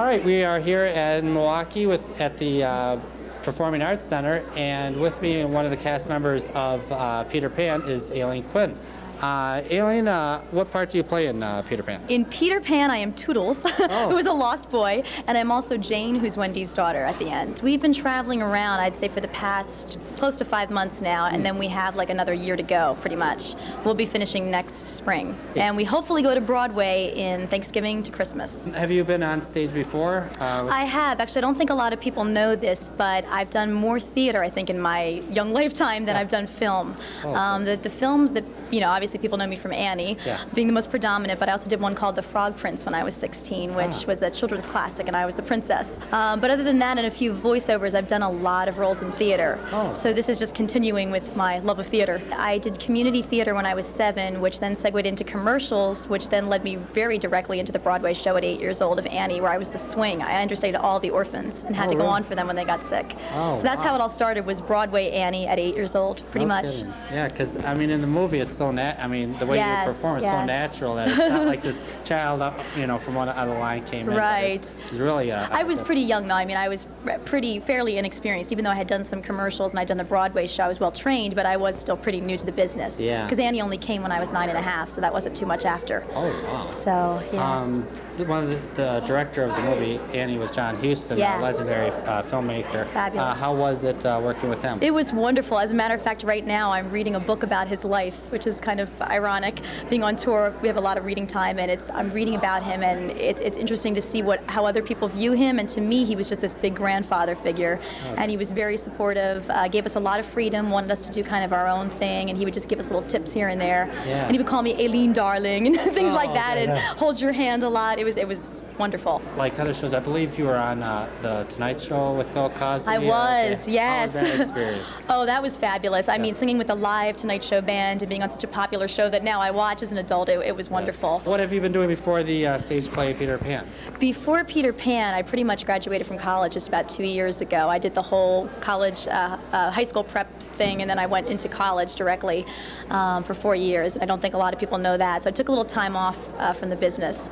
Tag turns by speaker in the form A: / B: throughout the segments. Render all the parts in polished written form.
A: All right, we are here in Milwaukee at the Performing Arts Center, and with me one of the cast members of Peter Pan is Aileen Quinn. Aileen, what part do you play in Peter Pan?
B: In Peter Pan, I am Toodles, who is a lost boy, and I'm also Jane, who's Wendy's daughter at the end. We've been traveling around, I'd say, for the past close to 5 months now, and then we have like another year to go, pretty much. We'll be finishing next spring, and we hopefully go to Broadway in Thanksgiving to Christmas.
A: Have you been on stage before?
B: I have. Actually, I don't think a lot of people know this, but I've done more theater, I think, in my young lifetime than I've done film. The films that, you know, obviously people know me from Annie, being the most predominant, but I also did one called The Frog Prince when I was 16, which was a children's classic, and I was the princess. But other than that and a few voiceovers, I've done a lot of roles in theater. So this is just continuing with my love of theater. I did community theater when I was 7, which then segued into commercials, which then led me very directly into the Broadway show at 8 years old of Annie, where I was the swing. I understudied all the orphans and had to go on for them when they got sick. So that's how it all started, was Broadway Annie at 8 years old, pretty much.
A: Kidding. Yeah, because I mean, in the movie, it's so the way you perform is so natural that it's not like this child, you know, from one out of the line came in.
B: Right.
A: It's really
B: I was pretty young though. I mean, I was fairly inexperienced, even though I had done some commercials and I'd done the Broadway show. I was well trained, but I was still pretty new to the business.
A: Yeah.
B: Because Annie only came when I was 9 and a half, so that wasn't too much after.
A: Oh, wow.
B: So, yes.
A: One of the director of the movie, Annie, was John Huston, a legendary filmmaker.
B: Fabulous.
A: How was it working with him?
B: It was wonderful. As a matter of fact, right now I'm reading a book about his life, which is kind of ironic. Being on tour, we have a lot of reading time, and I'm reading about him, and it's interesting to see how other people view him. And to me, he was just this big grandfather figure, and he was very supportive. Gave us a lot of freedom, wanted us to do kind of our own thing, and he would just give us little tips here and there. And he would call me Aileen, darling, and things like that, and hold your hand a lot. It was wonderful.
A: Like other shows, I believe you were on the Tonight Show with Bill Cosby.
B: I was, yes.
A: How was that experience?
B: Oh, that was fabulous. I mean, singing with the live Tonight Show band and being on such a popular show that now I watch as an adult, it was wonderful.
A: What have you been doing before the stage play Peter Pan?
B: Before Peter Pan, I pretty much graduated from college just about 2 years ago. I did the whole college, high school prep thing, and then I went into college directly for 4 years. I don't think a lot of people know that, so I took a little time off from the business.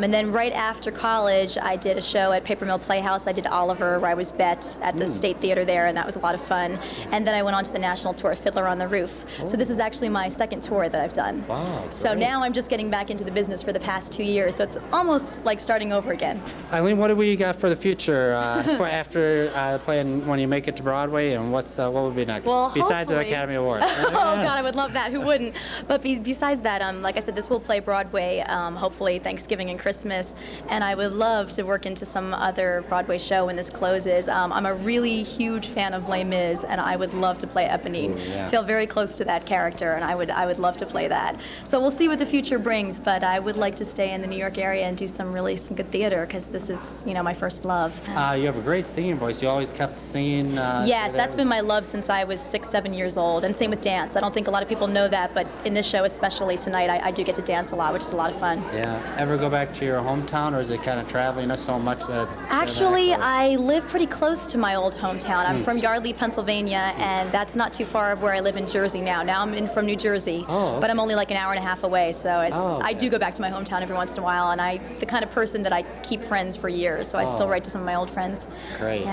B: And then right after college, I did a show at Paper Mill Playhouse. I did Oliver, where I was Bet at the State Theater there, and that was a lot of fun. And then I went on to the national tour, Fiddler on the Roof. So this is actually my second tour that I've done.
A: Wow,
B: so now I'm just getting back into the business for the past 2 years, so it's almost like starting over again.
A: Aileen, what do we got for the future for after playing when you make it to Broadway, and what would be next?
B: Well,
A: besides the Academy Awards.
B: Oh God, I would love that. Who wouldn't? But besides that, like I said, this will play Broadway, hopefully Thanksgiving and Christmas, and I would love to work into some other Broadway show when this closes. I'm a really huge fan of Les Mis, and I would love to play Eponine. I feel very close to that character, and I would love to play that. So we'll see what the future brings, but I would like to stay in the New York area and do some good theater, because this is, you know, my first love.
A: You have a great singing voice. You always kept singing.
B: Yes, that's been my love since I was 6, 7 years old, and same with dance. I don't think a lot of people know that, but in this show, especially tonight, I do get to dance a lot, which is a lot of fun.
A: Yeah. Ever go back to your hometown, or is it kind of traveling so much that's...
B: Actually, I live pretty close to my old hometown. I'm from Yardley, Pennsylvania, and that's not too far of where I live in Jersey now. Now I'm from New Jersey, but I'm only like an hour and a half away, so I do go back to my hometown every once in a while, and I'm the kind of person that I keep friends for years, so I still write to some of my old friends.
A: Great.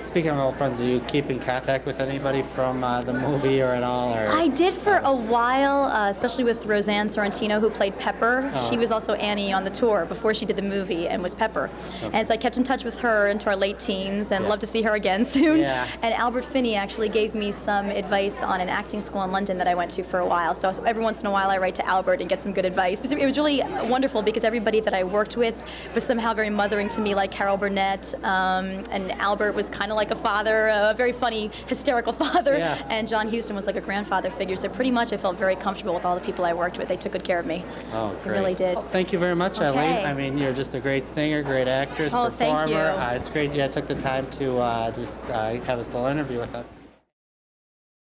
A: Speaking of old friends, do you keep in contact with anybody from the movie or at all? Or?
B: I did for a while, especially with Roseanne Sorrentino, who played Pepper. She was also Annie on the tour before she did the movie and was Pepper. And so I kept in touch with her into our late teens and love to see her again soon. And Albert Finney actually gave me some advice on an acting school in London that I went to for a while. So every once in a while I write to Albert and get some good advice. It was really wonderful because everybody that I worked with was somehow very mothering to me, like Carol Burnett, and Albert was kind of like a father, a very funny, hysterical father, and John Huston was like a grandfather figure. So pretty much I felt very comfortable with all the people I worked with. They took good care of me.
A: Oh, great.
B: They really did.
A: Well, thank you very much, Aileen. I mean, you're just a great singer, great actress, performer.
B: Thank you.
A: It's great you took the time to just have this little interview with us.